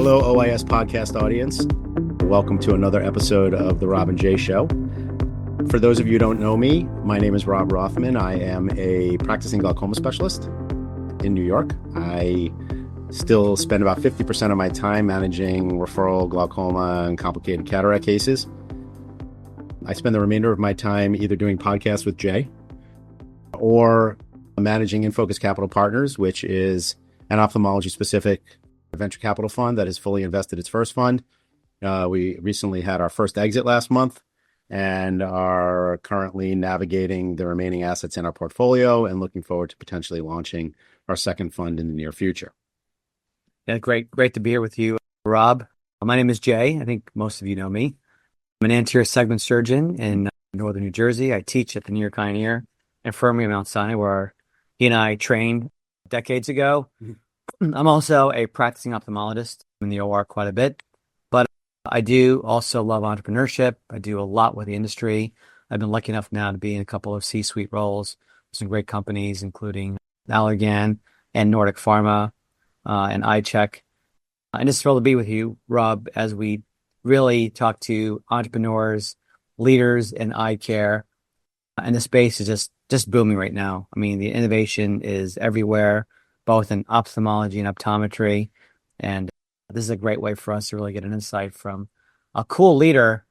Hello, OIS Podcast audience. Welcome to another episode of The Rob and Jay Show. For those of you who don't know me, my name is Rob Rothman. I am a practicing glaucoma specialist in New York. I still spend about 50% of my time managing referral glaucoma and complicated cataract cases. I spend the remainder of my time either doing podcasts with Jay or managing InFocus Capital Partners, which is an ophthalmology-specific venture capital fund that has fully invested its first fund. We recently had our first exit last month and are currently navigating the remaining assets in our portfolio and looking forward to potentially launching our second fund in the near future. Yeah, great to be here with you, Rob. My name is Jay. I think most of you know me. I'm an anterior segment surgeon in northern New Jersey. I teach at the New York Eye and Ear Infirmary in Mount Sinai, where he and I trained decades ago. I'm also a practicing ophthalmologist in the OR quite a bit, but I do also love entrepreneurship. I do a lot with the industry. I've been lucky enough now to be in a couple of C-suite roles, some great companies, including Allergan and Nordic Pharma and IanTrek. I'm just thrilled to be with you, Rob, as we really talk to entrepreneurs, leaders in eye care. And the space is just booming right now. I mean, the innovation is everywhere, both in ophthalmology and optometry. And this is a great way for us to really get an insight from a cool leader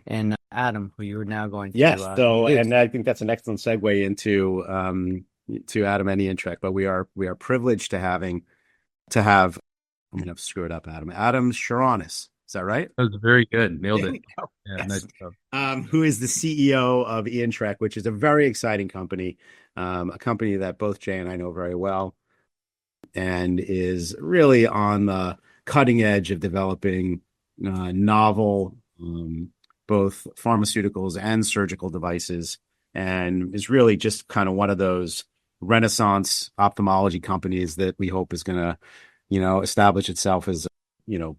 in Adam, who you're now going to and I think that's an excellent segue into to Adam and IanTrek. But we are privileged to have I'm gonna screw it up, Adam Szaronos. Is that right? That was very good. Nailed it. Yeah, yes. Nice job. Who is the CEO of IanTrek, which is a very exciting company, a company that both Jay and I know very well, and is really on the cutting edge of developing novel, both pharmaceuticals and surgical devices, and is really just kind of one of those Renaissance ophthalmology companies that we hope is going to, establish itself as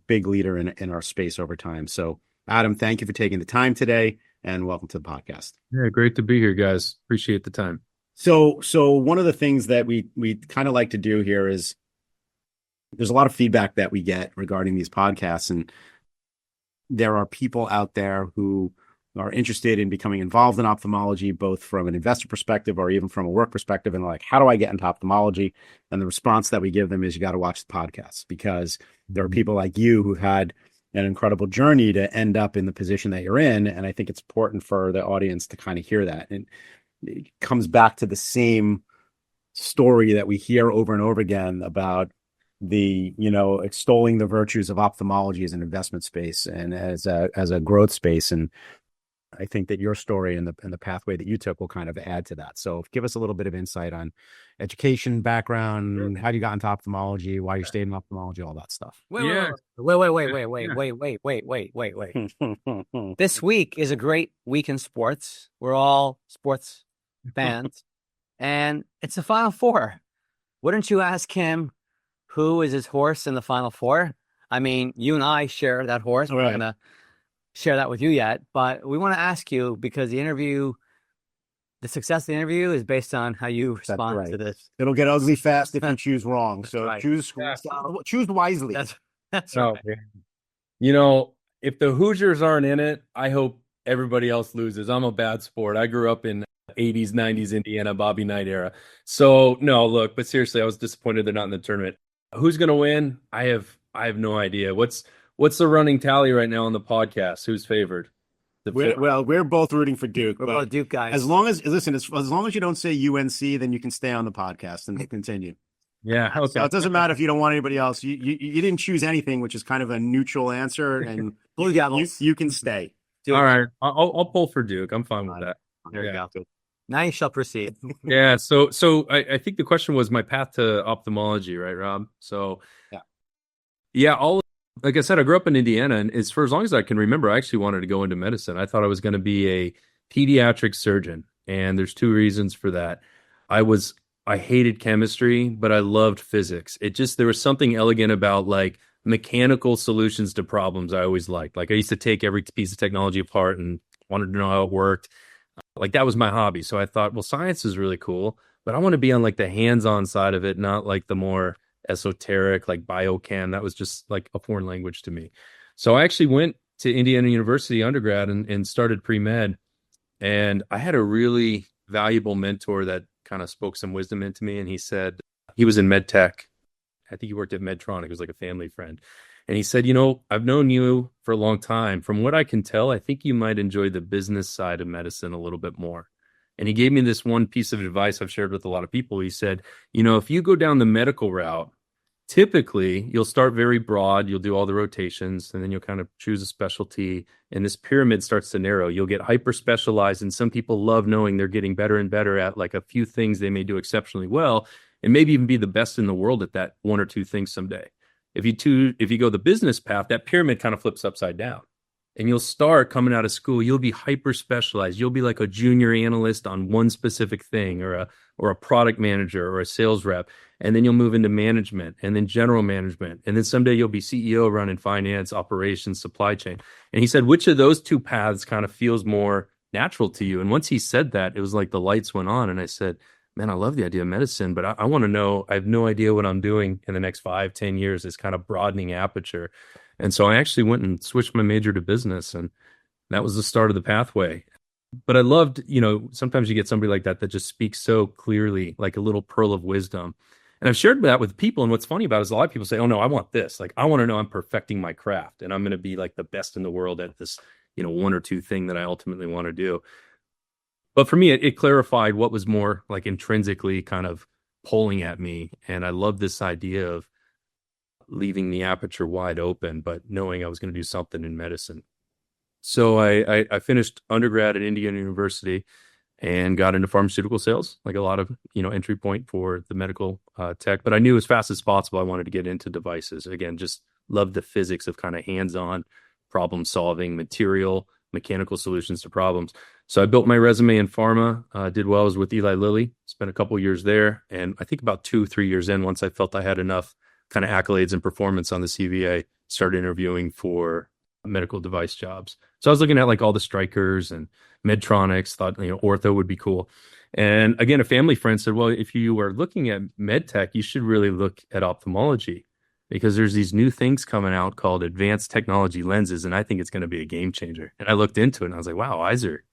big leader in our space over time. So, Adam, thank you for taking the time today, and welcome to the podcast. Yeah, great to be here, guys. Appreciate the time. So one of the things that we kind of like to do here is there's a lot of feedback that we get regarding these podcasts, and there are people out there who are interested in becoming involved in ophthalmology, both from an investor perspective or even from a work perspective, and like, how do I get into ophthalmology? And the response that we give them is, you got to watch the podcasts, because there are people like you who had an incredible journey to end up in the position that you're in. And I think it's important for the audience to kind of hear that. And it comes back to the same story that we hear over and over again about the, extolling the virtues of ophthalmology as an investment space and as a growth space. And I think that your story and the pathway that you took will kind of add to that. So give us a little bit of insight on education, background, how you got into ophthalmology, why you stayed in ophthalmology, all that stuff. Wait. This week is a great week in sports. We're all sports fans, and it's the Final Four. Wouldn't you ask him who is his horse in the Final Four? I mean, you and I share that horse. We're not going to share that with you yet, but we want to ask you, because the success of the interview is based on how you respond to this. It'll get ugly fast if you choose wrong. So choose wisely. That's right. If the Hoosiers aren't in it, I hope everybody else loses. I'm a bad sport. I grew up in 80s, 90s Indiana, Bobby Knight era. So no, look, but seriously, I was disappointed they're not in the tournament. Who's going to win? I have no idea. What's the running tally right now on the podcast? Who's favored? We're both rooting for Duke. We're both Duke guys. As long as you don't say UNC, then you can stay on the podcast and continue. Yeah. Okay. So it doesn't matter if you don't want anybody else. You didn't choose anything, which is kind of a neutral answer, and you can stay. Duke. All right. I'll pull for Duke. I'm fine with that. There you go. Now you shall proceed. Yeah. So I think the question was my path to ophthalmology, right, Rob? So like I said, I grew up in Indiana, and for as long as I can remember, I actually wanted to go into medicine. I thought I was going to be a pediatric surgeon, and there's two reasons for that. I hated chemistry, but I loved physics. There was something elegant about like mechanical solutions to problems I always liked. Like I used to take every piece of technology apart and wanted to know how it worked. Like that was my hobby. So I thought, well, science is really cool, but I want to be on like the hands-on side of it, not like the more esoteric, like biochem. That was just like a foreign language to me. So I actually went to Indiana University undergrad and started pre-med. And I had a really valuable mentor that kind of spoke some wisdom into me. And he said, he was in med tech. I think he worked at Medtronic. It was like a family friend. And he said, I've known you for a long time. From what I can tell, I think you might enjoy the business side of medicine a little bit more. And he gave me this one piece of advice I've shared with a lot of people. He said, if you go down the medical route, typically you'll start very broad, you'll do all the rotations, and then you'll kind of choose a specialty, and this pyramid starts to narrow. You'll get hyper specialized, and some people love knowing they're getting better and better at like a few things they may do exceptionally well, and maybe even be the best in the world at that one or two things someday. If you go the business path, that pyramid kind of flips upside down. And you'll start coming out of school, you'll be hyper specialized. You'll be like a junior analyst on one specific thing, or a product manager or a sales rep. And then you'll move into management and then general management. And then someday you'll be CEO running finance, operations, supply chain. And he said, which of those two paths kind of feels more natural to you? And once he said that, it was like the lights went on. And I said, man, I love the idea of medicine, but I want to know, I have no idea what I'm doing in the next 5-10 years, this kind of broadening aperture. And so I actually went and switched my major to business, and that was the start of the pathway. But I loved, sometimes you get somebody like that just speaks so clearly, like a little pearl of wisdom. And I've shared that with people. And what's funny about it is a lot of people say, oh no, I want this. Like, I want to know I'm perfecting my craft and I'm going to be like the best in the world at this, one or two thing that I ultimately want to do. But for me, it clarified what was more like intrinsically kind of pulling at me. And I love this idea of leaving the aperture wide open, but knowing I was going to do something in medicine. So I finished undergrad at Indiana University and got into pharmaceutical sales, like a lot of, entry point for the medical tech. But I knew as fast as possible, I wanted to get into devices. Again, just loved the physics of kind of hands-on problem solving, mechanical solutions to problems. So I built my resume in pharma, did well. I was with Eli Lilly, spent a couple years there. And I think about 2-3 years in, once I felt I had enough kind of accolades and performance on the CV, I started interviewing for medical device jobs. So I was looking at like all the Strykers and Medtronics, thought, ortho would be cool. And again, a family friend said, well, if you are looking at med tech, you should really look at ophthalmology, because there's these new things coming out called advanced technology lenses. And I think it's going to be a game changer. And I looked into it and I was like, wow, eyes are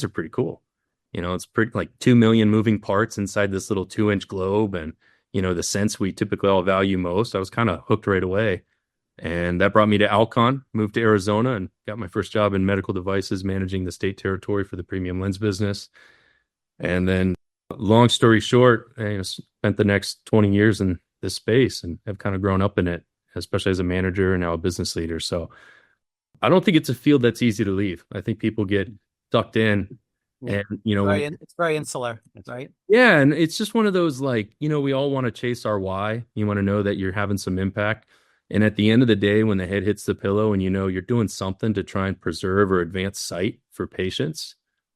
pretty cool. It's pretty like 2 million moving parts inside this little 2-inch globe. And the sense we typically all value most. I was kind of hooked right away. And that brought me to Alcon, moved to Arizona, and got my first job in medical devices, managing the state territory for the premium lens business. And then, long story short, I spent the next 20 years in this space and have kind of grown up in it, especially as a manager and now a business leader. So I don't think it's a field that's easy to leave. I think people get sucked in. Yeah. And, It's very insular, right? Yeah. And it's just one of those, like, we all want to chase our why. You want to know that you're having some impact. And at the end of the day, when the head hits the pillow and you're doing something to try and preserve or advance sight for patients,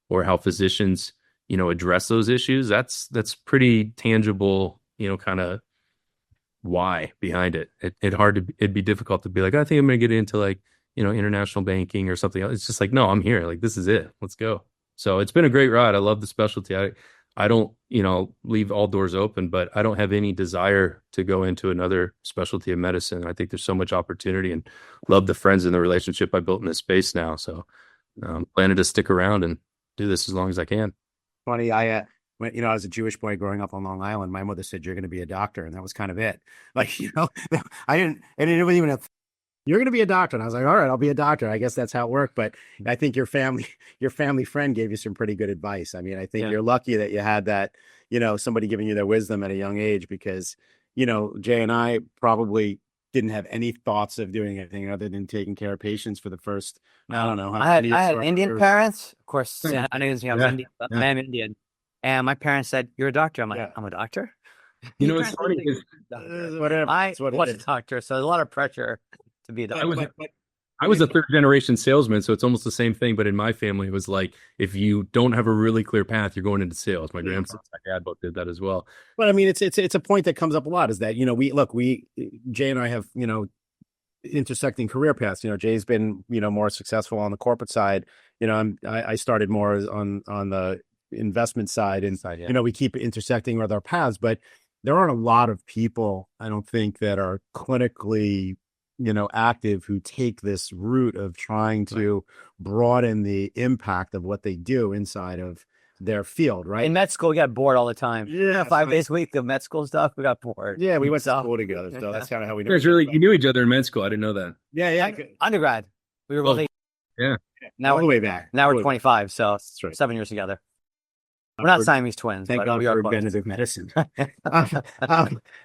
or how physicians, address those issues, that's pretty tangible, kind of why behind it. It'd be difficult to be like, I think I'm going to get into like, international banking or something else. It's just like, no, I'm here. Like, this is it. Let's go. So it's been a great ride. I love the specialty. I don't, leave all doors open, but I don't have any desire to go into another specialty of medicine. I think there's so much opportunity, and love the friends and the relationship I built in this space now. So planning to stick around and do this as long as I can. Funny, I was a Jewish boy growing up on Long Island. My mother said, "You're going to be a doctor," and that was kind of it. Like, I didn't even have. You're going to be a doctor. And I was like, all right, I'll be a doctor. I guess that's how it worked. But I think your family friend gave you some pretty good advice. I mean, I think you're lucky that you had that, somebody giving you their wisdom at a young age, because, Jay and I probably didn't have any thoughts of doing anything other than taking care of patients for the first, I don't know. I had Indian parents, of course. Yeah. I know Indian, but I'm Indian. And my parents said, you're a doctor. I'm like, I'm a doctor? What's funny is whatever. I was a doctor. So there's a lot of pressure to be a doctor. I was a third generation salesman, so it's almost the same thing. But in my family, it was like, if you don't have a really clear path, you're going into sales. My grandson, my dad both did that as well. But I mean, it's a point that comes up a lot, is that, Jay and I have, intersecting career paths. Jay's been, more successful on the corporate side. I started more on the investment side, and we keep intersecting with our paths. But there aren't a lot of people, I don't think, that are clinically, active who take this route of trying to broaden the impact of what they do inside of their field, right? In med school, we got bored all the time. Yeah. 5 days a week of med school stuff, we got bored. Yeah, we went to school together, so that's kind of how we know. You knew each other in med school. I didn't know that. Yeah. Undergrad. We were both Yeah. Now all the way back. Now we're 25, so That's right. 7 years together. We're not Siamese twins. Thank but God we are for close. preventive medicine.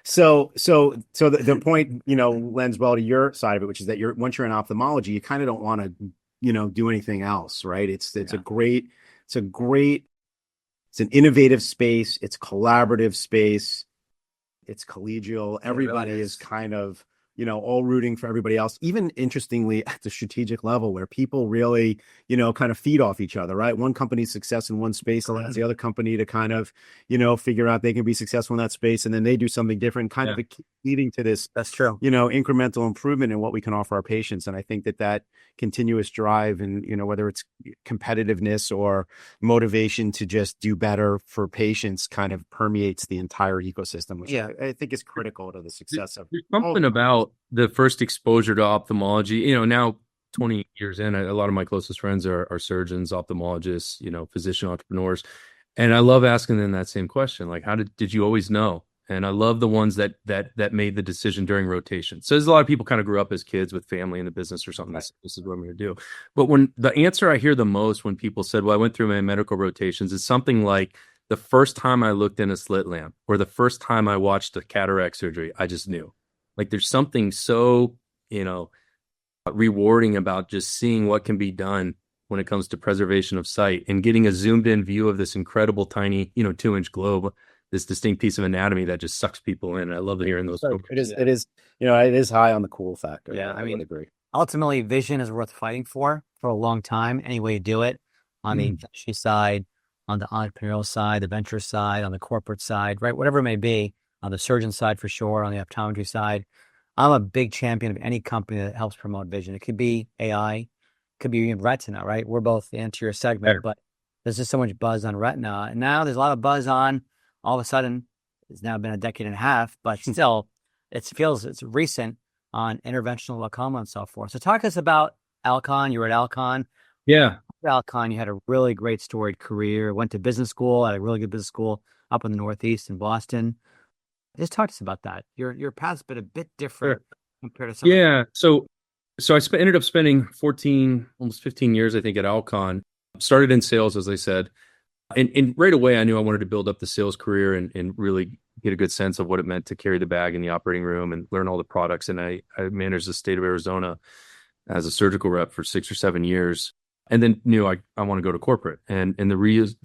So the point, lends well to your side of it, which is that once you're in ophthalmology, you kind of don't want to, do anything else, right? It's an innovative space. It's collaborative space. It's collegial. Everybody is kind of, all rooting for everybody else, even interestingly at the strategic level where people really, kind of feed off each other, right? One company's success in one space allows the other company to kind of, figure out they can be successful in that space. And then they do something different, kind of leading to this, That's true. Incremental improvement in what we can offer our patients. And I think that continuous drive and, whether it's competitiveness or motivation to just do better for patients kind of permeates the entire ecosystem, which I think is critical to the success of something about the first exposure to ophthalmology. Now 20 years in, a lot of my closest friends are surgeons, ophthalmologists, physician entrepreneurs. And I love asking them that same question. Like, how did you always know? And I love the ones that made the decision during rotation. So there's a lot of people kind of grew up as kids with family in the business or something. Right. This is what I'm going to do. But when the answer I hear the most when people said, well, I went through my medical rotations, is something like the first time I looked in a slit lamp or the first time I watched a cataract surgery, I just knew. Like there's something so, rewarding about just seeing what can be done when it comes to preservation of sight and getting a zoomed in view of this incredible tiny, 2-inch globe, this distinct piece of anatomy that just sucks people in. I love hearing those. It is high on the cool factor. Yeah. I would agree. Ultimately, vision is worth fighting for a long time. Any way you do it, on the industry side, on the entrepreneurial side, the venture side, on the corporate side, right? Whatever it may be, on the surgeon side for sure, on the optometry side. I'm a big champion of any company that helps promote vision. It could be AI, it could be even Retina, right? We're both the anterior segment, but there's just so much buzz on Retina. And now there's a lot of buzz on, all of a sudden, it's now been a decade and a half, but still, it's recent on interventional glaucoma and so forth. So talk to us about Alcon. You were at Alcon. Yeah. Alcon, you had a really great storied career, went to business school, at a really good business school up in the Northeast in Boston. Just talk to us about that. Your path's been a bit different compared to some. Yeah. So I ended up spending 14, almost 15 years, I think, at Alcon. Started in sales, as I said. And right away, I knew I wanted to build up the sales career and really get a good sense of what it meant to carry the bag in the operating room and learn all the products. And I managed the state of Arizona as a surgical rep for 6 or 7 years, and then knew I want to go to corporate. And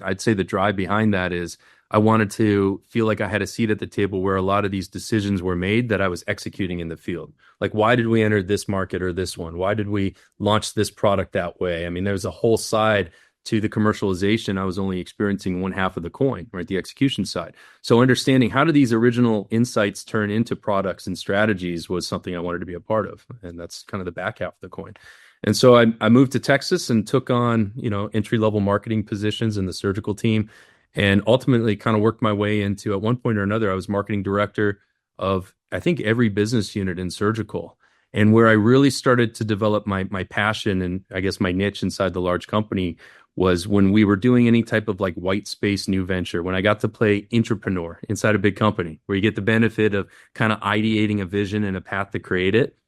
I'd say the drive behind that is I wanted to feel like I had a seat at the table where a lot of these decisions were made that I was executing in the field. Like, why did we enter this market or this one? Why did we launch this product that way? I mean, there's a whole side to the commercialization. I was only experiencing one half of the coin, right? The execution side. So understanding how do these original insights turn into products and strategies was something I wanted to be a part of. And that's kind of the back half of the coin. And so I moved to Texas and took on, entry-level marketing positions in the surgical team, and ultimately kind of worked my way into, at one point or another, I was marketing director of, I think, every business unit in surgical. And where I really started to develop my passion and I guess my niche inside the large company was when we were doing any type of like white space new venture, when I got to play entrepreneur inside a big company, where you get the benefit of kind of ideating a vision and a path to create it,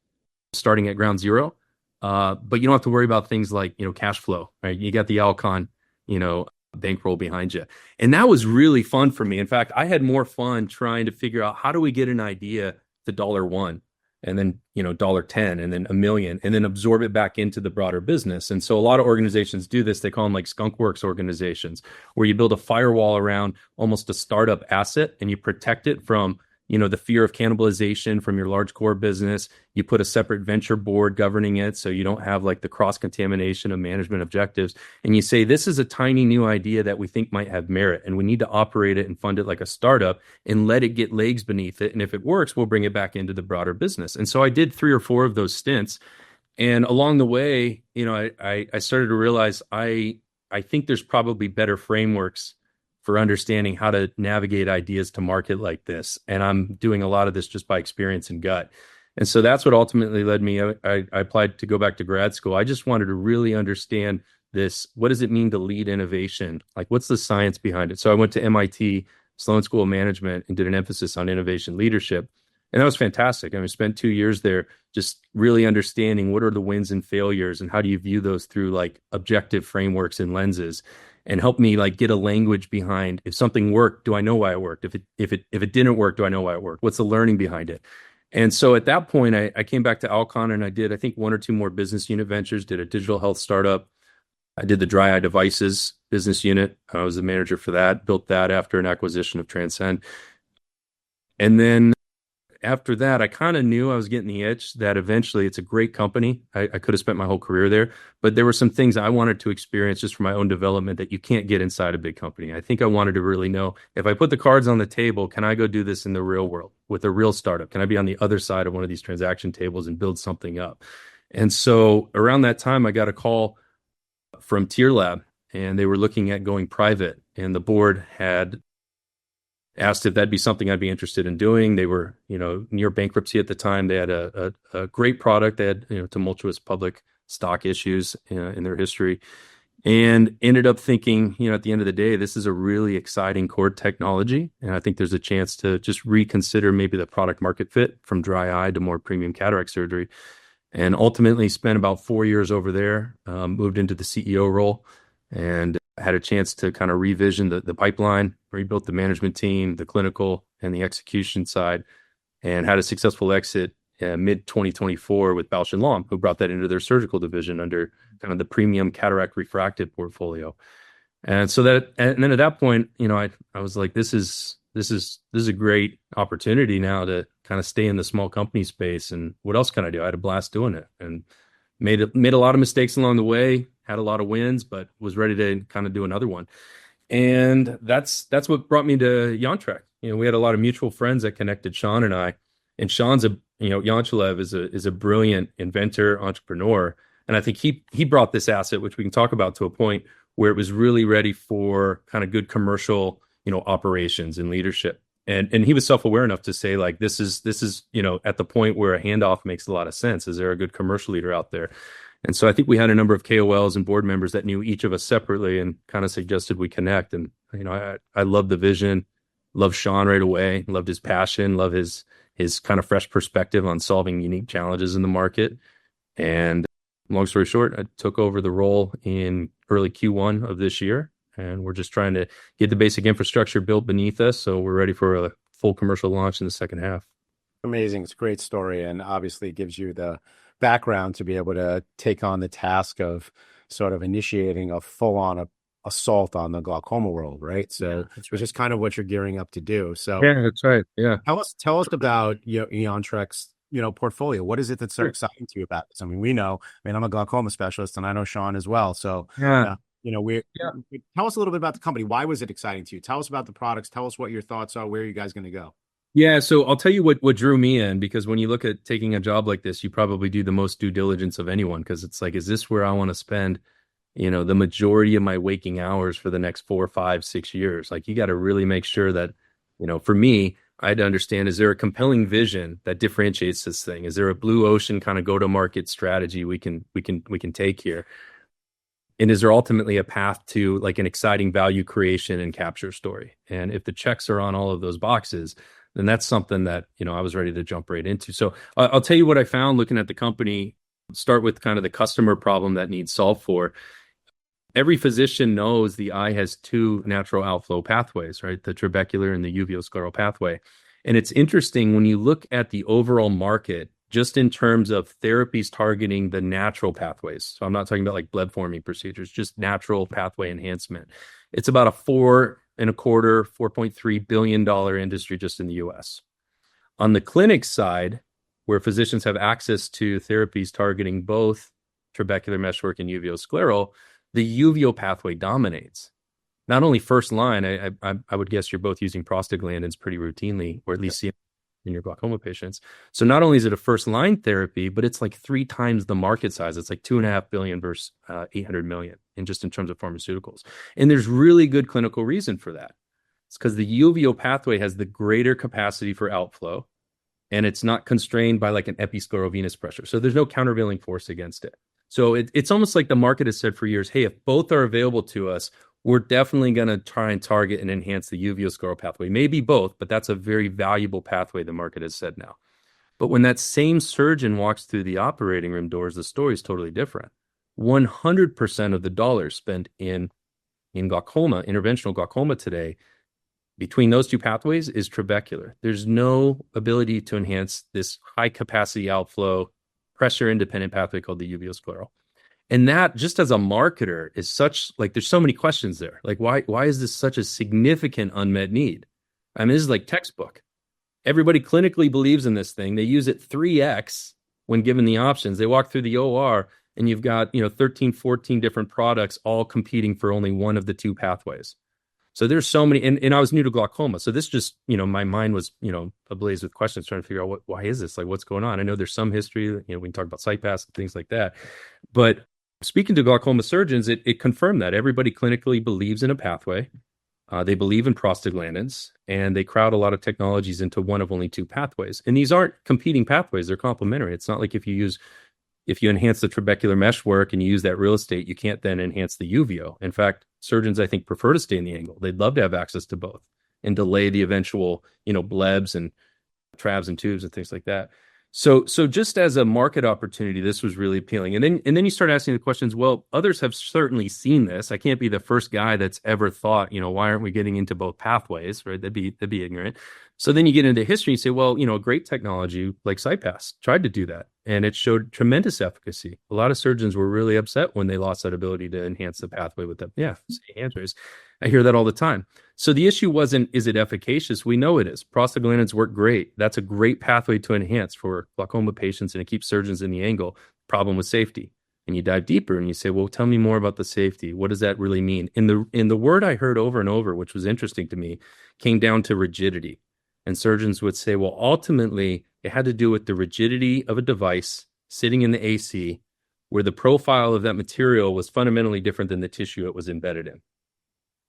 starting at ground zero. But you don't have to worry about things like, cash flow, right? You got the Alcon, bankroll behind you. And that was really fun for me. In fact, I had more fun trying to figure out how do we get an idea to $1, and then, $10, and then $1 million, and then absorb it back into the broader business. And so a lot of organizations do this. They call them like skunkworks organizations, where you build a firewall around almost a startup asset and you protect it from, the fear of cannibalization from your large core business. You put a separate venture board governing it so you don't have like the cross-contamination of management objectives. And you say, this is a tiny new idea that we think might have merit, and we need to operate it and fund it like a startup and let it get legs beneath it. And if it works, we'll bring it back into the broader business. And so I did 3 or 4 of those stints. And along the way, I started to realize I think there's probably better frameworks for understanding how to navigate ideas to market like this. And I'm doing a lot of this just by experience and gut. And so that's what ultimately led me. I applied to go back to grad school. I just wanted to really understand this. What does it mean to lead innovation? Like, what's the science behind it? So I went to MIT Sloan School of Management and did an emphasis on innovation leadership. And that was fantastic. I mean, I spent 2 years there just really understanding what are the wins and failures and how do you view those through like objective frameworks and lenses, and help me like get a language behind, if something worked, do I know why it worked? If it didn't work, do I know why it worked? What's the learning behind it? And so at that point, I came back to Alcon and I did, I think, 1 or 2 more business unit ventures, did a digital health startup. I did the dry eye devices business unit. I was the manager for that, built that after an acquisition of Transcend. And then after that, I kind of knew I was getting the itch that eventually it's a great company. I could have spent my whole career there, but there were some things I wanted to experience just for my own development that you can't get inside a big company. I think I wanted to really know, if I put the cards on the table, can I go do this in the real world with a real startup? Can I be on the other side of one of these transaction tables and build something up? And so around that time, I got a call from TearLab, and they were looking at going private, and the board had asked if that'd be something I'd be interested in doing. They were, near bankruptcy at the time. They had a great product. They had, tumultuous public stock issues in their history, and ended up thinking, at the end of the day, this is a really exciting core technology. And I think there's a chance to just reconsider maybe the product market fit from dry eye to more premium cataract surgery. And ultimately spent about 4 years over there, moved into the CEO role, and had a chance to kind of revision the pipeline, rebuilt the management team, the clinical and the execution side, and had a successful exit mid 2024 with Bausch & Lomb, who brought that into their surgical division under kind of the premium cataract refractive portfolio. And so and then at that point, I was like, this is a great opportunity now to kind of stay in the small company space. And what else can I do? I had a blast doing it, and made a lot of mistakes along the way, had a lot of wins, but was ready to kind of do another one. And that's what brought me to IanTrek. We had a lot of mutual friends that connected Sean and I. And Sean's Yanchalev is a brilliant inventor, entrepreneur. And I think he brought this asset, which we can talk about, to a point where it was really ready for kind of good commercial, operations and leadership. And he was self-aware enough to say, like, this is, at the point where a handoff makes a lot of sense. Is there a good commercial leader out there? And so I think we had a number of KOLs and board members that knew each of us separately and kind of suggested we connect. And, I loved the vision, loved Sean right away, loved his passion, loved his kind of fresh perspective on solving unique challenges in the market. And long story short, I took over the role in early Q1 of this year. And we're just trying to get the basic infrastructure built beneath us, so we're ready for a full commercial launch in the second half. Amazing. It's a great story, and obviously gives you the background to be able to take on the task of sort of initiating a full-on assault on the glaucoma world, right? So which is kind of what you're gearing up to do. So yeah, that's right. Yeah. Tell us about IanTrek's portfolio. What is it that's so exciting to you about this? I mean, I'm a glaucoma specialist, and I know Sean as well. So tell us a little bit about the company. Why was it exciting to you? Tell us about the products. Tell us what your thoughts are. Where are you guys going to go? Yeah, so I'll tell you what drew me in, because when you look at taking a job like this, you probably do the most due diligence of anyone, because it's like, is this where I want to spend, the majority of my waking hours for the next 4, 5, 6 years? Like, you got to really make sure that, for me, I had to understand, is there a compelling vision that differentiates this thing? Is there a blue ocean kind of go-to-market strategy we can take here? And is there ultimately a path to like an exciting value creation and capture story? And if the checks are on all of those boxes, then that's something that, I was ready to jump right into. So I'll tell you what I found looking at the company. Start with kind of the customer problem that needs solved for. Every physician knows the eye has 2 natural outflow pathways, right? The trabecular and the uveoscleral pathway. And it's interesting when you look at the overall market, just in terms of therapies targeting the natural pathways. So I'm not talking about like blood forming procedures, just natural pathway enhancement. It's about a $4.25–4.3 billion industry just in the US. On the clinic side, where physicians have access to therapies targeting both trabecular meshwork and uveoscleral, the uveo pathway dominates. Not only first line, I would guess you're both using prostaglandins pretty routinely, or at least see in your glaucoma patients. So not only is it a first line therapy, but it's like 3 times the market size. It's like $2.5 billion versus $800 million. in terms of pharmaceuticals. And there's really good clinical reason for that. It's because the uveo pathway has the greater capacity for outflow, and it's not constrained by like an episcleral venous pressure. So there's no countervailing force against it. So it's almost like the market has said for years, hey, if both are available to us, we're definitely going to try and target and enhance the uveoscleral pathway. Maybe both, but that's a very valuable pathway, the market has said now. But when that same surgeon walks through the operating room doors, the story is totally different. 100% of the dollars spent in glaucoma, interventional glaucoma today, between those two pathways is trabecular. There's no ability to enhance this high capacity outflow, pressure independent pathway called the uveoscleral. And that, just as a marketer, is such, like, there's so many questions there. Like, why is this such a significant unmet need? I mean, this is like textbook. Everybody clinically believes in this thing. They use it 3x when given the options. They walk through the OR and you've got, 13, 14 different products all competing for only one of the two pathways. So there's so many, and I was new to glaucoma. So this just, my mind was, ablaze with questions trying to figure out why is this? Like, what's going on? I know there's some history, we can talk about CyPass and things like that. But speaking to glaucoma surgeons, it confirmed that everybody clinically believes in a pathway. They believe in prostaglandins, and they crowd a lot of technologies into one of only two pathways. And these aren't competing pathways; they're complementary. It's not like if you enhance the trabecular meshwork and you use that real estate, you can't then enhance the uveo. In fact, surgeons, I think, prefer to stay in the angle. They'd love to have access to both and delay the eventual, blebs and trabs and tubes and things like that. So just as a market opportunity, this was really appealing. And then you start asking the questions, well, others have certainly seen this. I can't be the first guy that's ever thought, why aren't we getting into both pathways, right? That'd be ignorant. So then you get into history and say, well, a great technology like CyPass tried to do that, and it showed tremendous efficacy. A lot of surgeons were really upset when they lost that ability to enhance the pathway with them. Yeah, answers. I hear that all the time. So the issue wasn't, is it efficacious? We know it is. Prostaglandins work great. That's a great pathway to enhance for glaucoma patients, and it keeps surgeons in the angle. Problem with safety. And you dive deeper and you say, well, tell me more about the safety. What does that really mean? In the word I heard over and over, which was interesting to me, came down to rigidity. And surgeons would say, well, ultimately, it had to do with the rigidity of a device sitting in the AC, where the profile of that material was fundamentally different than the tissue it was embedded in.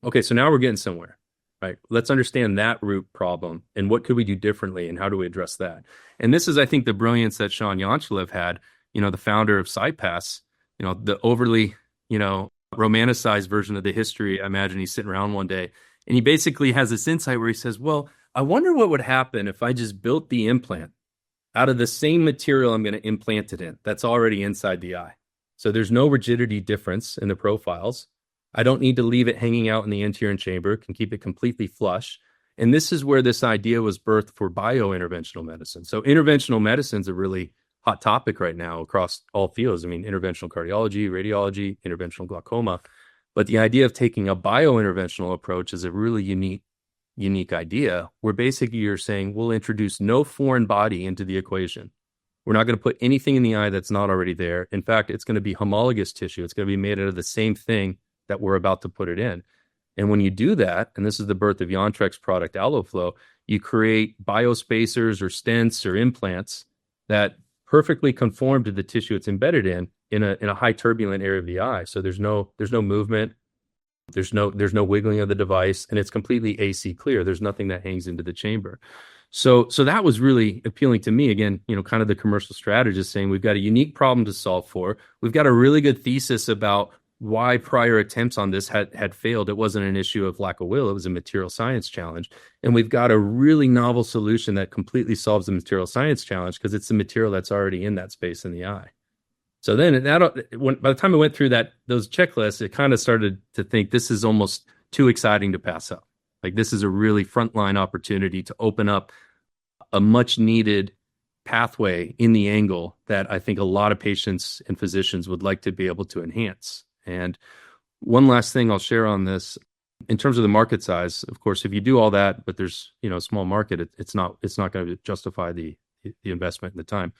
Okay, so now we're getting somewhere, right? Let's understand that root problem and what could we do differently and how do we address that? And this is, I think, the brilliance that Sean Yanchalev had, the founder of CyPass, the overly, romanticized version of the history. I imagine he's sitting around one day and he basically has this insight where he says, well, I wonder what would happen if I just built the implant out of the same material I'm going to implant it in that's already inside the eye. So there's no rigidity difference in the profiles. I don't need to leave it hanging out in the anterior chamber, can keep it completely flush. And this is where this idea was birthed for bio-interventional medicine. So interventional medicine is a really hot topic right now across all fields. I mean, interventional cardiology, radiology, interventional glaucoma. But the idea of taking a bio-interventional approach is a really unique idea, where basically you're saying we'll introduce no foreign body into the equation. We're not going to put anything in the eye that's not already there. In fact, it's going to be homologous tissue. It's going to be made out of the same thing that we're about to put it in. And when you do that, and this is the birth of IanTrek's product AloeFlow, you create biospacers or stents or implants that perfectly conform to the tissue it's embedded in a high turbulent area of the eye. So there's no movement, there's no wiggling of the device, and it's completely AC clear. There's nothing that hangs into the chamber. So that was really appealing to me. Again, kind of the commercial strategist saying we've got a unique problem to solve for. We've got a really good thesis about why prior attempts on this had failed. It wasn't an issue of lack of will. It was a material science challenge. And we've got a really novel solution that completely solves the material science challenge because it's the material that's already in that space in the eye. So then by the time I went through those checklists, it kind of started to think this is almost too exciting to pass up. Like, this is a really frontline opportunity to open up a much needed pathway in the angle that I think a lot of patients and physicians would like to be able to enhance. And one last thing I'll share on this, in terms of the market size, of course, if you do all that, but there's, a small market, it's not going to justify the investment and the time.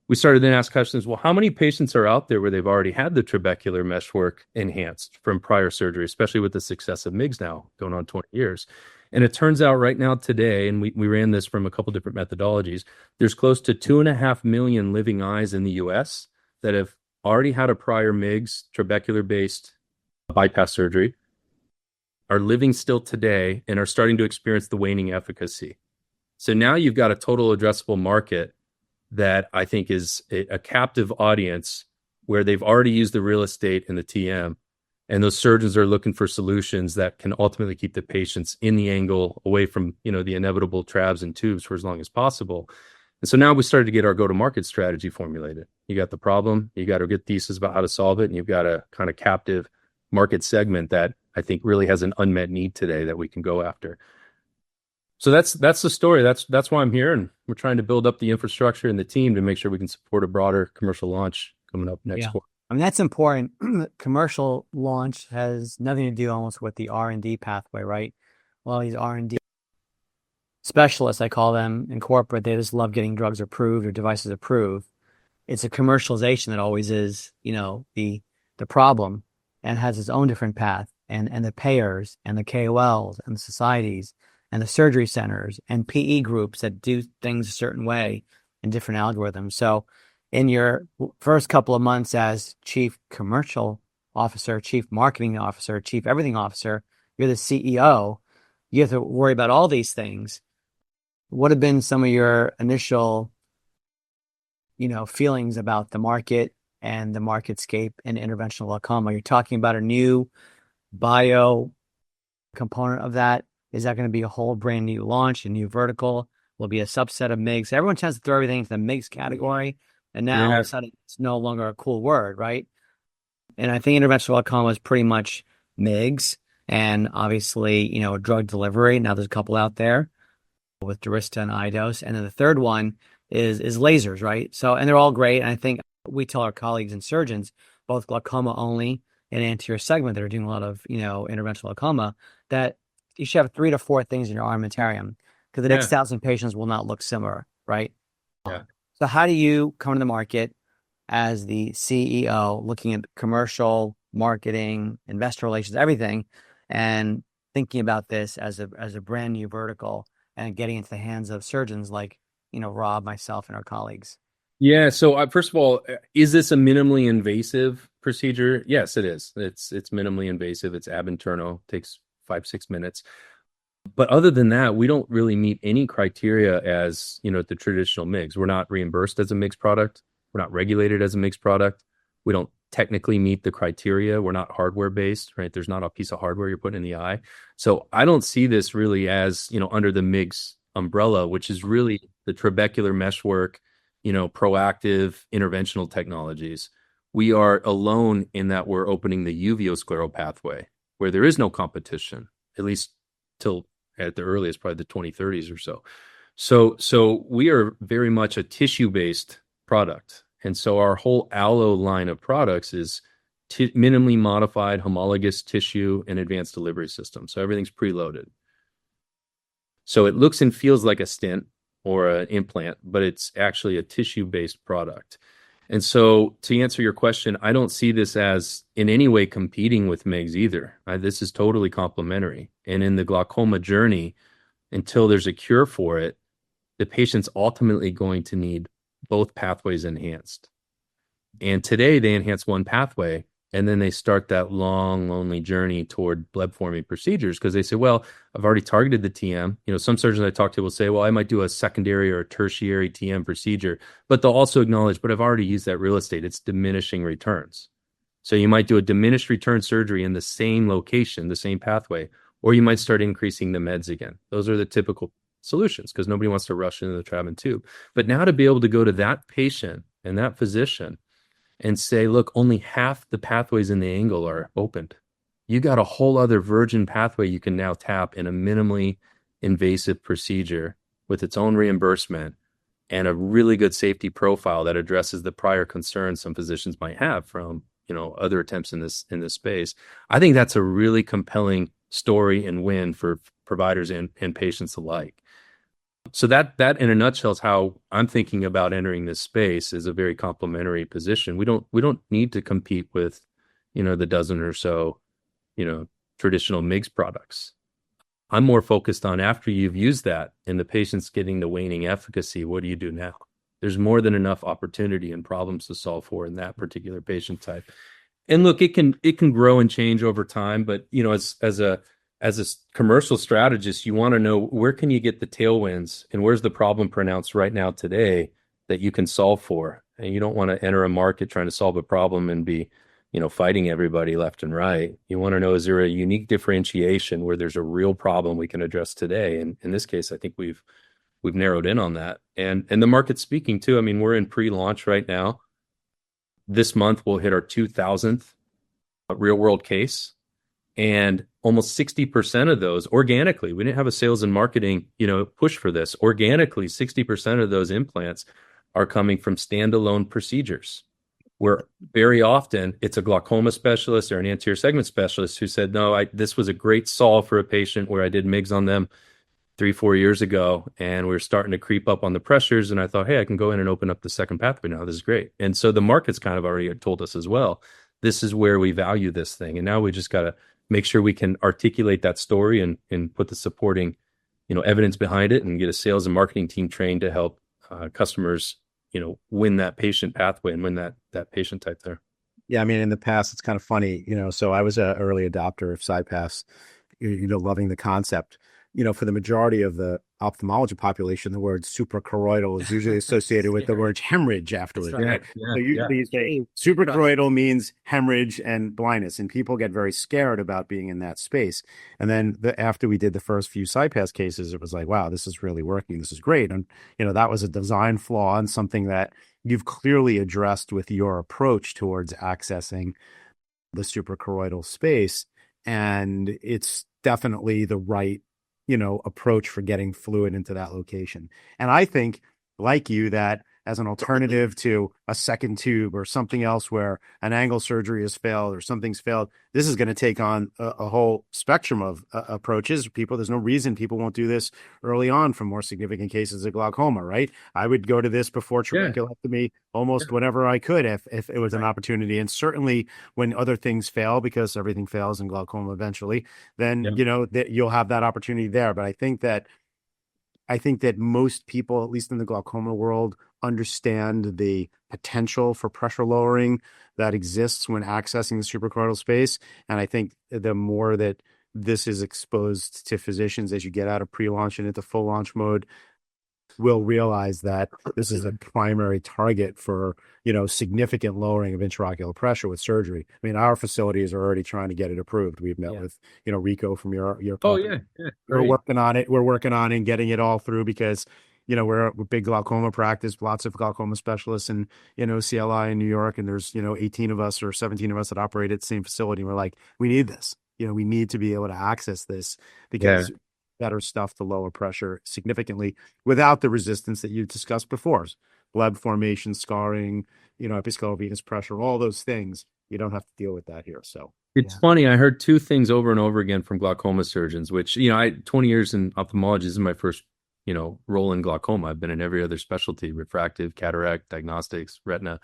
We started then ask questions, well, how many patients are out there where they've already had the trabecular meshwork enhanced from prior surgery, especially with the success of MIGS now going on 20 years. And it turns out right now today, and we ran this from a couple different methodologies, there's close to 2.5 million living eyes in the US that have already had a prior MIGS trabecular-based bypass surgery are living still today and are starting to experience the waning efficacy. So now you've got a total addressable market that I think is a captive audience where they've already used the real estate and the TM, and those surgeons are looking for solutions that can ultimately keep the patients in the angle, away from, the inevitable trabs and tubes for as long as possible. And so now we started to get our go-to-market strategy formulated. You got the problem, you got to get thesis about how to solve it, and you've got a kind of captive market segment that I think really has an unmet need today that we can go after. So that's the story. That's why I'm here, and we're trying to build up the infrastructure and the team to make sure we can support a broader commercial launch coming up next quarter. I mean, that's important. Commercial launch has nothing to do almost with the R&D pathway, right? Well, these R&D specialists, I call them, in corporate, they just love getting drugs approved or devices approved. It's a commercialization that always is, the problem, and has its own different path, and the payers and the KOLs and the societies and the surgery centers and PE groups that do things a certain way and different algorithms. So in your first couple of months as chief commercial officer, chief marketing officer, chief everything officer, you're the CEO, you have to worry about all these things. What have been some of your initial, feelings about the market and the marketscape in interventional glaucoma? You're talking about a new bio component of that. Is that going to be a whole brand new launch, a new vertical? Will be a subset of MIGS? Everyone tends to throw everything into the MIGS category, and now all of a sudden it's no longer a cool word, right? And I think interventional glaucoma is pretty much MIGS, and obviously, drug delivery. Now there's a couple out there with Durysta and iDose, and then the third one is lasers, right? So, and they're all great. And I think we tell our colleagues and surgeons, both glaucoma only and anterior segment that are doing a lot of, interventional glaucoma, that you should have 3 to 4 things in your armamentarium, because the next 1,000 patients will not look similar, right? Yeah. So how do you come to the market as the CEO, looking at commercial, marketing, investor relations, everything, and thinking about this as a brand new vertical and getting into the hands of surgeons like, Rob, myself, and our colleagues? Yeah. So first of all, is this a minimally invasive procedure? Yes, it is. It's minimally invasive. It's ab interno, takes 5-6 minutes. But other than that, we don't really meet any criteria as, the traditional MIGS. We're not reimbursed as a MIGS product. We're not regulated as a MIGS product. We don't technically meet the criteria. We're not hardware based, right? There's not a piece of hardware you're putting in the eye. So I don't see this really as, under the MIGS umbrella, which is really the trabecular meshwork, proactive interventional technologies. We are alone in that we're opening the uveoscleral pathway, where there is no competition, at least till at the earliest, probably the 2030s or so. So we are very much a tissue-based product. And so our whole Allo line of products is minimally modified homologous tissue and advanced delivery system. So everything's preloaded. So it looks and feels like a stent or an implant, but it's actually a tissue-based product. And so to answer your question, I don't see this as in any way competing with MIGS either. This is totally complementary. And in the glaucoma journey, until there's a cure for it, the patient's ultimately going to need both pathways enhanced. And today they enhance one pathway, and then they start that long, lonely journey toward bleb-forming procedures because they say, well, I've already targeted the TM. Some surgeons I talk to will say, well, I might do a secondary or a tertiary TM procedure, but they'll also acknowledge, but I've already used that real estate. It's diminishing returns. So you might do a diminished return surgery in the same location, the same pathway, or you might start increasing the meds again. Those are the typical solutions because nobody wants to rush into the trab and tube. But now to be able to go to that patient and that physician and say, look, only half the pathways in the angle are opened. You got a whole other virgin pathway you can now tap in a minimally invasive procedure with its own reimbursement and a really good safety profile that addresses the prior concerns some physicians might have from, other attempts in this space. I think that's a really compelling story and win for providers and patients alike. So that in a nutshell is how I'm thinking about entering this space, is a very complementary position. We don't need to compete with, the dozen or so, traditional MIGS products. I'm more focused on after you've used that and the patient's getting the waning efficacy, what do you do now? There's more than enough opportunity and problems to solve for in that particular patient type. And look, it can grow and change over time, but as a commercial strategist, you want to know where can you get the tailwinds and where's the problem pronounced right now today that you can solve for. And you don't want to enter a market trying to solve a problem and be, fighting everybody left and right. You want to know, is there a unique differentiation where there's a real problem we can address today? And in this case, I think we've narrowed in on that. And the market's speaking too. I mean, we're in pre-launch right now. This month we'll hit our 2000th real world case, and almost 60% of those organically, we didn't have a sales and marketing, push for this. Organically, 60% of those implants are coming from standalone procedures, where very often it's a glaucoma specialist or an anterior segment specialist who said, no, this was a great solve for a patient where I did MIGS on them 3-4 years ago, and we were starting to creep up on the pressures. And I thought, hey, I can go in and open up the second pathway now. This is great. And so the market's kind of already told us as well, this is where we value this thing. And now we just got to make sure we can articulate that story and put the supporting, evidence behind it, and get a sales and marketing team trained to help customers, win that patient pathway and win that patient type there. Yeah, I mean, in the past, it's kind of funny, so I was an early adopter of CyPass, loving the concept. For the majority of the ophthalmology population, the word suprachoroidal is usually associated with the word hemorrhage afterwards. Right. So usually you say suprachoroidal means hemorrhage and blindness, and people get very scared about being in that space. And then after we did the first few CyPass cases, it was like, wow, this is really working. This is great. And, that was a design flaw and something that you've clearly addressed with your approach towards accessing the suprachoroidal space. And it's definitely the right approach for getting fluid into that location. And I think, like you, that as an alternative to a second tube or something else where an angle surgery has failed or something's failed, this is going to take on a whole spectrum of approaches. There's no reason people won't do this early on for more significant cases of glaucoma, right? I would go to this before trabeculectomy almost whenever I could if it was an opportunity. And certainly when other things fail, because everything fails in glaucoma eventually, then, that you'll have that opportunity there. But I think that most people, at least in the glaucoma world, understand the potential for pressure lowering that exists when accessing the suprachoroidal space. And I think the more that this is exposed to physicians as you get out of pre-launch and into full launch mode, will realize that this is a primary target for, significant lowering of intraocular pressure with surgery. I mean, our facilities are already trying to get it approved. We've met with, Rico from your company. We're working on it. We're working on it and getting it all through because, we're a big glaucoma practice, lots of glaucoma specialists in, CLI in New York. And there's, 18 of us or 17 of us that operate at the same facility. And we're like, we need this, we need to be able to access this because better stuff to lower pressure significantly without the resistance that you discussed before. Blood formation, scarring, episcleral venous pressure, all those things. You don't have to deal with that here. So it's funny. I heard two things over and over again from glaucoma surgeons, which, I 20 years in ophthalmology. This is my first, role in glaucoma. I've been in every other specialty: refractive, cataract, diagnostics, retina.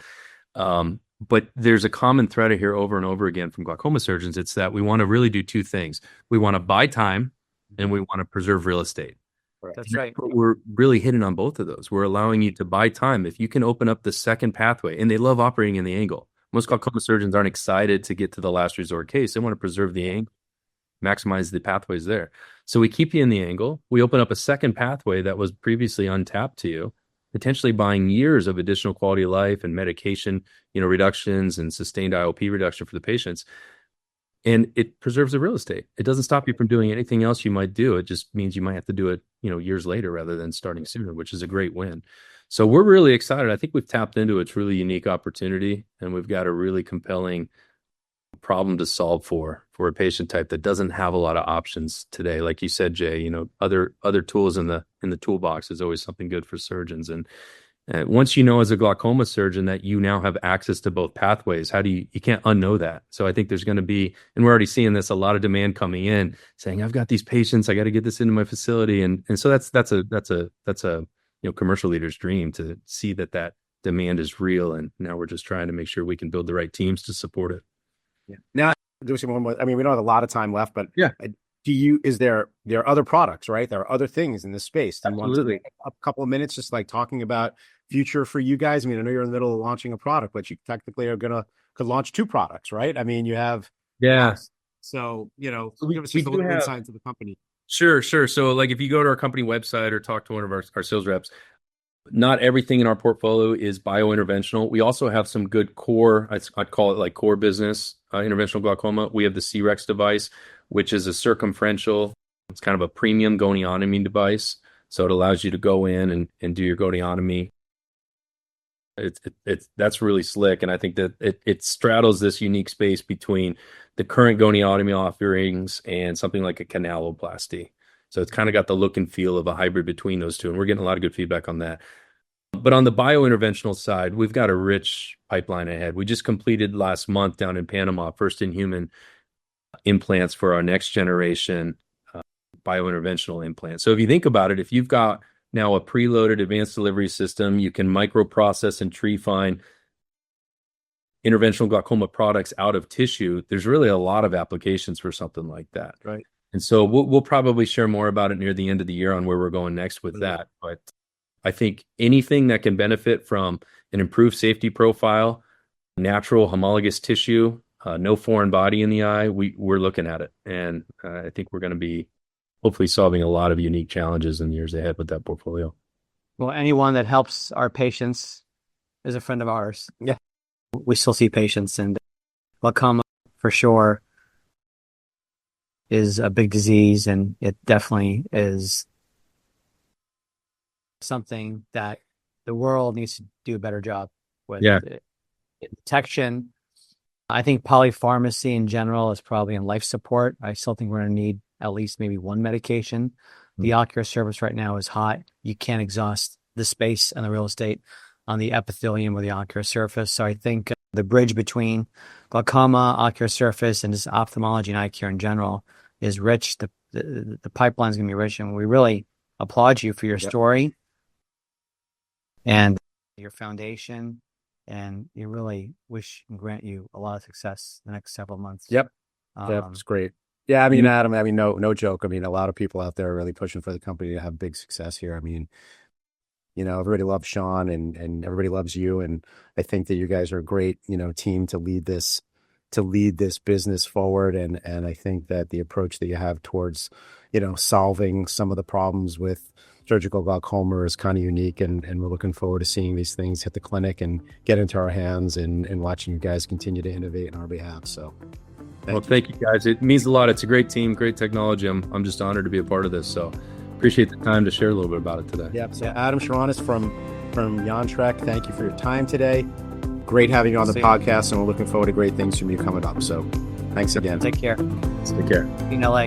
But there's a common thread here over and over again from glaucoma surgeons. It's that we want to really do two things. We want to buy time and we want to preserve real estate. That's right. But we're really hitting on both of those. We're allowing you to buy time. If you can open up the second pathway, and they love operating in the angle. Most glaucoma surgeons aren't excited to get to the last resort case. They want to preserve the angle, maximize the pathways there. So we keep you in the angle. We open up a second pathway that was previously untapped to you, potentially buying years of additional quality of life and medication, reductions and sustained IOP reduction for the patients. And it preserves the real estate. It doesn't stop you from doing anything else you might do. It just means you might have to do it, years later rather than starting sooner, which is a great win. So we're really excited. I think we've tapped into a truly unique opportunity, and we've got a really compelling problem to solve for a patient type that doesn't have a lot of options today. Like you said, Jay, other tools in the toolbox is always something good for surgeons. And once as a glaucoma surgeon that you now have access to both pathways, you can't unknow that. So I think there's going to be, and we're already seeing this, a lot of demand coming in saying, I've got these patients, I got to get this into my facility. And so that's a commercial leader's dream to see that demand is real. And now we're just trying to make sure we can build the right teams to support it. Yeah. Now, we don't have a lot of time left, but there are other products, right? There are other things in this space. Do you want to take a couple of minutes just like talking about future for you guys? I mean, I know you're in the middle of launching a product, but you technically could launch 2 products, right? I mean, you have, so, give us just a little insight into the company. Sure. So like if you go to our company website or talk to one of our sales reps, not everything in our portfolio is bio-interventional. We also have some good core, I'd call it like core business, interventional glaucoma. We have the C-Rex device, which is a circumferential, it's kind of a premium goniotomy device. So it allows you to go in and do your goniotomy. That's really slick. And I think that it straddles this unique space between the current goniotomy offerings and something like a canaloplasty. So it's kind of got the look and feel of a hybrid between those two. And we're getting a lot of good feedback on that. But on the bio-interventional side, we've got a rich pipeline ahead. We just completed last month down in Panama, first in human implants for our next generation bio-interventional implant. So if you think about it, if you've got now a preloaded advanced delivery system, you can microprocess and tree-fine interventional glaucoma products out of tissue. There's really a lot of applications for something like that. Right. And so we'll probably share more about it near the end of the year on where we're going next with that. But I think anything that can benefit from an improved safety profile, natural homologous tissue, no foreign body in the eye, we're looking at it. And I think we're going to be hopefully solving a lot of unique challenges in the years ahead with that portfolio. Well, anyone that helps our patients is a friend of ours. Yeah. We still see patients, and glaucoma for sure is a big disease, and it definitely is something that the world needs to do a better job with. Detection. I think polypharmacy in general is probably in life support. I still think we're going to need at least maybe one medication. The ocular surface right now is hot. You can't exhaust the space and the real estate on the epithelium or the ocular surface. So I think the bridge between glaucoma, ocular surface, and just ophthalmology and eye care in general is rich. The pipeline is going to be rich, and we really applaud you for your story and your foundation, and you really wish and grant you a lot of success in the next several months. Yep. That's great. Yeah, I mean, Adam, no joke. I mean, a lot of people out there are really pushing for the company to have big success here. I mean, everybody loves Sean and everybody loves you. And I think that you guys are a great, team to lead this business forward. And I think that the approach that you have towards, solving some of the problems with surgical glaucoma is kind of unique. And we're looking forward to seeing these things hit the clinic and get into our hands and watching you guys continue to innovate on our behalf. So thank you guys. It means a lot. It's a great team, great technology. I'm just honored to be a part of this. So appreciate the time to share a little bit about it today. Yep. So Adam Szaronos from IanTrek, thank you for your time today. Great having you on the podcast, and we're looking forward to great things from you coming up. So thanks again. Take care. Take care. In LA.